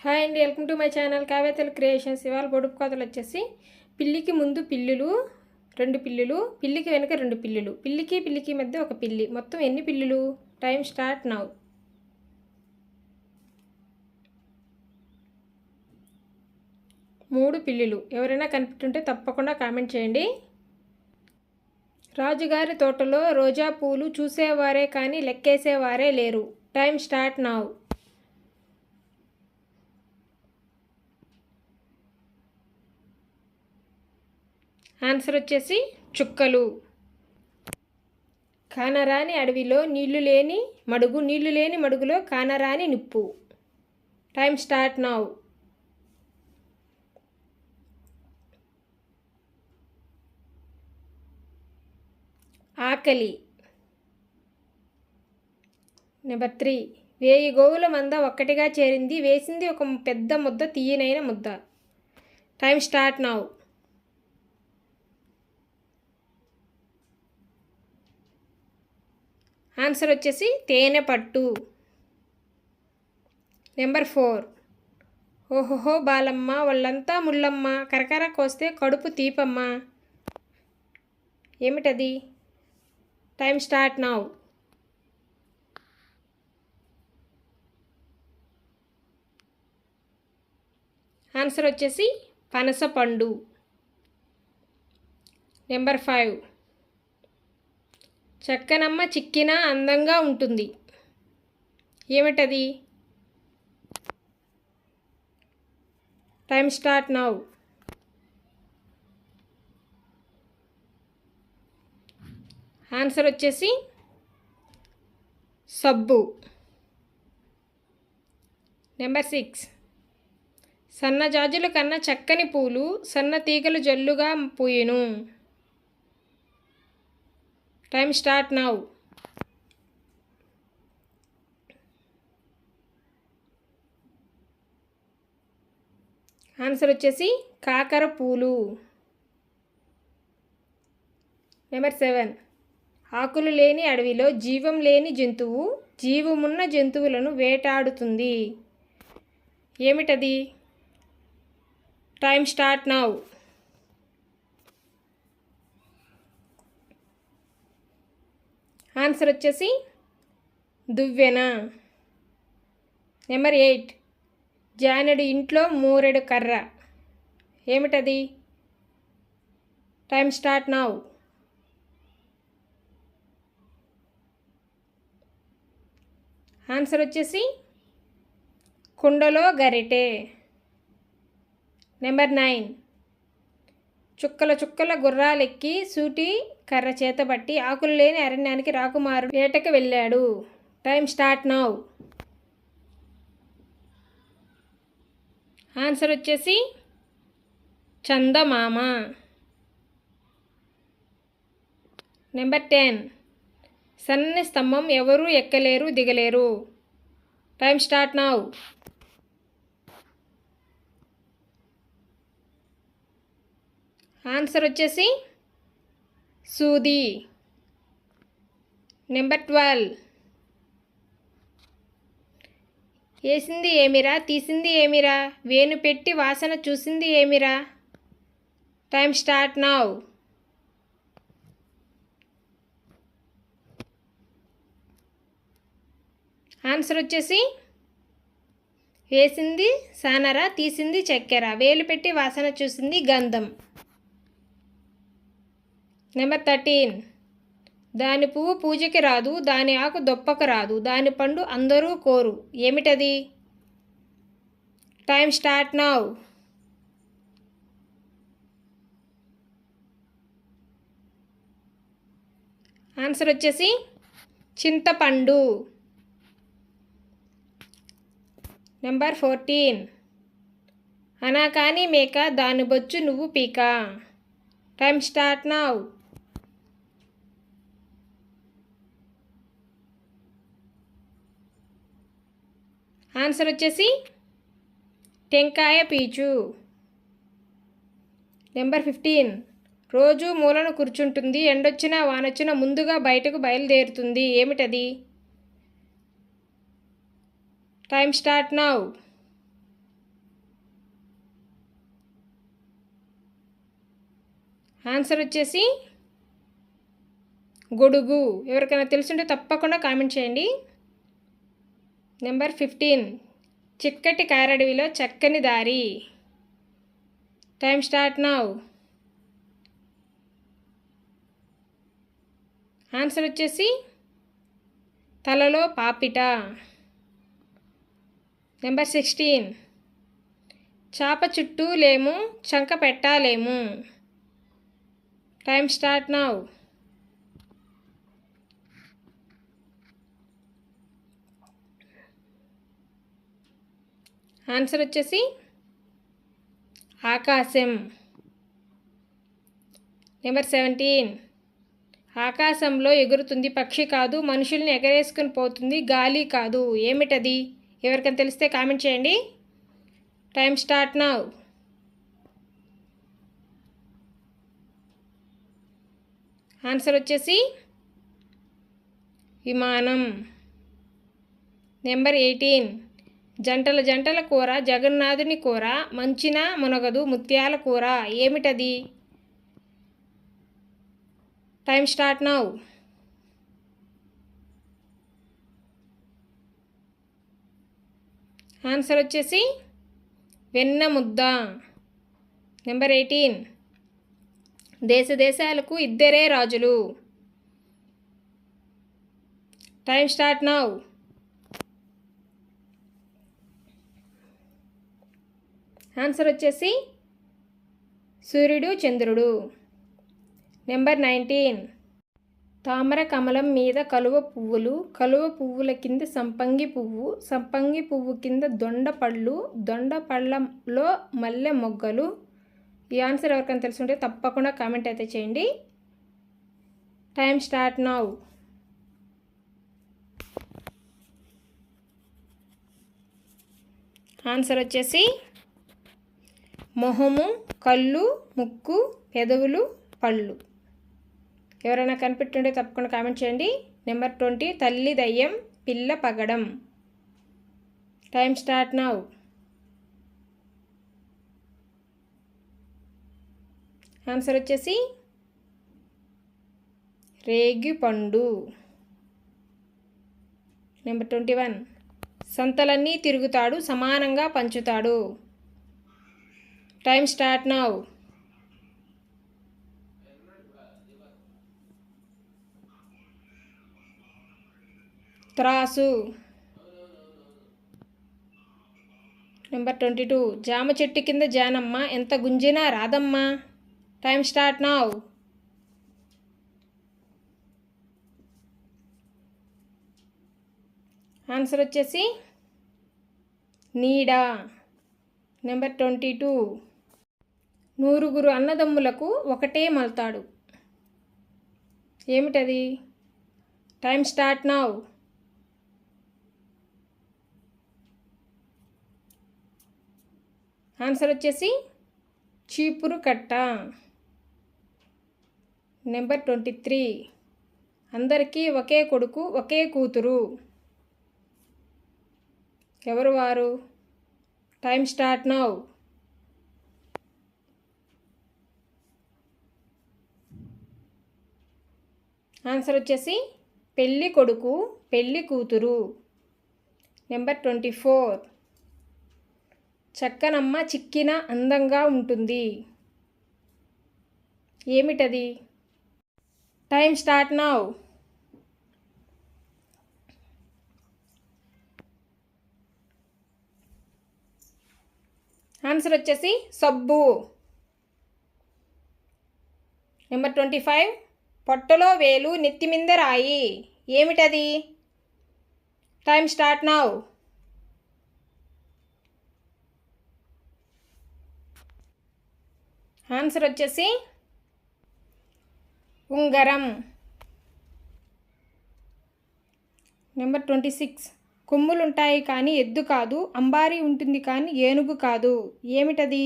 Hi అండి, welcome to my channel కావ్యతలు creations. ఇవాళ పొడుపు కథలు వచ్చేసి పిల్లికి ముందు పిల్లులు, 2 పిల్లులు, పిల్లికి వెనుక 2 పిల్లులు, పిల్లికి మధ్య ఒక పిల్లి. మొత్తం ఎన్ని పిల్లులు? Time start now. 3 పిల్లులు. ఎవరైనా కనిపెట్టుంటే తప్పకుండా కామెంట్ చేయండి. రాజుగారి తోటలో రోజా పూలు చూసేవారే కానీ లెక్కేసేవారే లేరు. Time start now. ఆన్సర్ వచ్చేసి చుక్కలు. కానరాని అడవిలో నీళ్లు లేని మడుగులో కానరాని నిప్పు. Time start now. ఆకలి. నెంబర్ 3. 1000 గోవుల మంద ఒక్కటిగా చేరింది, వేసింది ఒక పెద్ద ముద్ద, తీయనైన ముద్ద. Time start now. ఆన్సర్ వచ్చేసి తేనె పట్టు. నెంబర్ 4. ఓహోహో బాలమ్మ వాళ్ళంతా ముళ్ళమ్మ, కరకర కోస్తే కడుపు తీపమ్మ. ఏమిటది? Time start now. ఆన్సర్ వచ్చేసి పనస పండు. నెంబర్ 5. చక్కనమ్మ చిక్కిన అందంగా ఉంటుంది. ఏమిటది? Time start now. ఆన్సర్ వచ్చేసి సబ్బు. నెంబర్ 6. సన్నజాజుల కన్నా చక్కని పూలు, సన్న తీగలు జల్లుగా పూయెను. Time start now. ఆన్సర్ వచ్చేసి కాకర పూలు. నెంబర్ 7. ఆకులు లేని అడవిలో జీవం లేని జంతువు జీవమున్న జంతువులను వేటాడుతుంది. ఏమిటది? Time start now. ఆన్సర్ వచ్చేసి దువ్వెన. నెంబర్ 8. జానెడు ఇంట్లో మూరెడు కర్ర. ఏమిటది? Time start now. ఆన్సర్ వచ్చేసి కుండలో గరిటె. నెంబర్ 9. చుక్కల చుక్కల గుర్రాలెక్కి సూటి కర్ర చేతబట్టి ఆకులు లేని అరణ్యానికి రాకుమారుడు వేటకు వెళ్ళాడు. Time start now. ఆన్సర్ వచ్చేసి చందమామ. నెంబర్ 10. సన్నని స్తంభం ఎవరూ ఎక్కలేరు దిగలేరు. Time start now. ఆన్సర్ వచ్చేసి సూది. నెంబర్ 12. వేసింది ఏమిరా, తీసింది ఏమిరా, వేను పెట్టి వాసన చూసింది ఏమిరా. Time start now. ఆన్సర్ వచ్చేసి వేసింది సానర, తీసింది చక్కెర, వేలు పెట్టి వాసన చూసింది గంధం. నెంబర్ 13. దాని పువ్వు పూజకి రాదు, దాని ఆకు దొప్పకు రాదు, దాని పండు అందరూ కోరు. ఏమిటది? Time start now. ఆన్సర్ వచ్చేసి చింతపండు. నెంబర్ 14. అనాకాని మేక దాని బొచ్చు నువ్వు పీక. Time start now. ఆన్సర్ వచ్చేసి టెంకాయ పీచు. నెంబర్ 15. రోజు మూలను కూర్చుంటుంది, ఎండొచ్చినా వానొచ్చినా ముందుగా బయటకు బయలుదేరుతుంది. ఏమిటది? Time start now. ఆన్సర్ వచ్చేసి గొడుగు. ఎవరికైనా తెలుసుంటే తప్పకుండా కామెంట్ చేయండి. నెంబర్ 15 చిక్కటి కారడవిలో చక్కని దారి. Time start now. ఆన్సర్ వచ్చేసి తలలో పాపిట. నెంబర్ 16 చాప చుట్టూ లేము చంక పెట్టాలేము. Time start now. ఆన్సర్ వచ్చేసి ఆకాశం. నెంబర్ 17 ఆకాశంలో ఎగురుతుంది పక్షి కాదు, మనుషుల్ని ఎగరేసుకుని పోతుంది గాలి కాదు. ఏమిటది? ఎవరికైనా తెలిస్తే కామెంట్ చేయండి. Time start now. ఆన్సర్ వచ్చేసి విమానం. నెంబర్ 18 జంటల జంటల కూర జగన్నాథుని కూర, మంచిన మునగదు ముత్యాల కూర. ఏమిటది? Time start now. ఆన్సర్ వచ్చేసి వెన్న ముద్ద. నెంబర్ 18 దేశ దేశాలకు ఇద్దరే రాజులు. Time start now. ఆన్సర్ వచ్చేసి సూర్యుడు చంద్రుడు. నెంబర్ 19 తామర కమలం మీద కలువ పువ్వులు, కలువ పువ్వుల కింద సంపంగి పువ్వు, సంపంగి పువ్వు కింద దొండ పళ్ళు, దొండ పళ్ళలో మల్లె మొగ్గలు. ఈ ఆన్సర్ ఎవరికైనా తెలుసుంటే తప్పకుండా కామెంట్ అయితే చేయండి. Time start now. ఆన్సర్ వచ్చేసి మొహము, కళ్ళు, ముక్కు, పెదవులు, పళ్ళు. ఎవరైనా కనిపెట్టుంటే తప్పకుండా కామెంట్ చేయండి. నెంబర్ 20 తల్లి దయ్యం పిల్ల పగడం. Time start now. ఆన్సర్ వచ్చేసి రేగి పండు. నెంబర్ 21 సంతలన్నీ తిరుగుతాడు సమానంగా పంచుతాడు. Time start now. త్రాసు. నెంబర్ 22 జామ చెట్టు కింద జానమ్మ ఎంత గుంజినా రాదమ్మ. Time start now. ఆన్సర్ వచ్చేసి నీడ. నెంబర్ 22 నూరుగురు అన్నదమ్ములకు ఒకటే మల్తాడు. ఏమిటది? Time start now. ఆన్సర్ వచ్చేసి చీపురు కట్ట. నెంబర్ 23 అందరికీ ఒకే కొడుకు ఒకే కూతురు. ఎవరు వారు? Time start now. ఆన్సర్ వచ్చేసి పెళ్ళి కొడుకు పెళ్ళి కూతురు. నెంబర్ 24 చక్కనమ్మ చిక్కిన అందంగా ఉంటుంది. ఏమిటది? Time start now. ఆన్సర్ వచ్చేసి సబ్బు. నెంబర్ 25 పొట్టలో వేలు నెత్తిమింద రాయి. ఏమిటది? Time start now. ఆన్సర్ వచ్చేసి ఉంగరం. నెంబర్ 26 కొమ్ములుంటాయి కానీ ఎద్దు కాదు, అంబారీ ఉంటుంది కానీ ఏనుగు కాదు. ఏమిటది?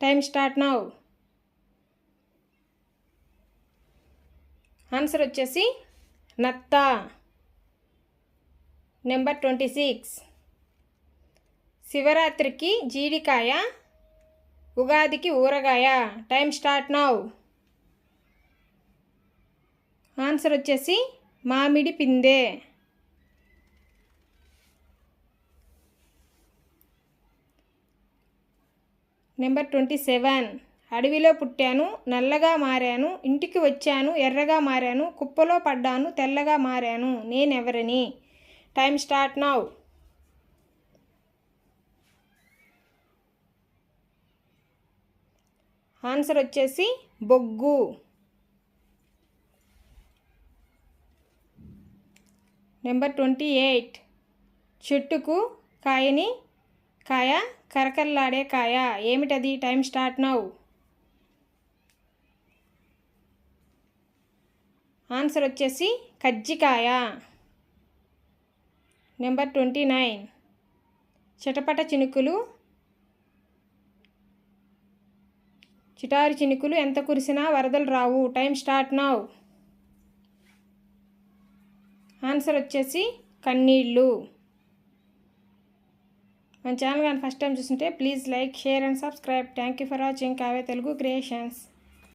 Time start now. ఆన్సర్ వచ్చేసి నత్త. నెంబర్ 26 శివరాత్రికి జీడికాయ, ఉగాదికి ఊరగాయ. Time start now. ఆన్సర్ వచ్చేసి మామిడి పిందె. నెంబర్ 27. అడవిలో పుట్టాను, నల్లగా మారాను, ఇంటికి వచ్చాను, ఎర్రగా మారాను, కుప్పలో పడ్డాను, తెల్లగా మారాను, నేనెవరిని? Time start now. ఆన్సర్ వచ్చేసి బొగ్గు. నెంబర్ 28. చెట్టుకు కాయ కరకల్లాడే కాయ, ఏమిటది? Time start now. ఆన్సర్ వచ్చేసి కజ్జికాయ. నెంబర్ 29. చిటపట చినుకులు చిటారు చినుకులు ఎంత కురిసినా వరదలు రావు. Time start now. ఆన్సర్ వచ్చేసి కన్నీళ్ళు. మన ఛానల్ కానీ ఫస్ట్ టైం చూస్తుంటే please like, share and subscribe. Thank you for watching Kavya Telugu creations.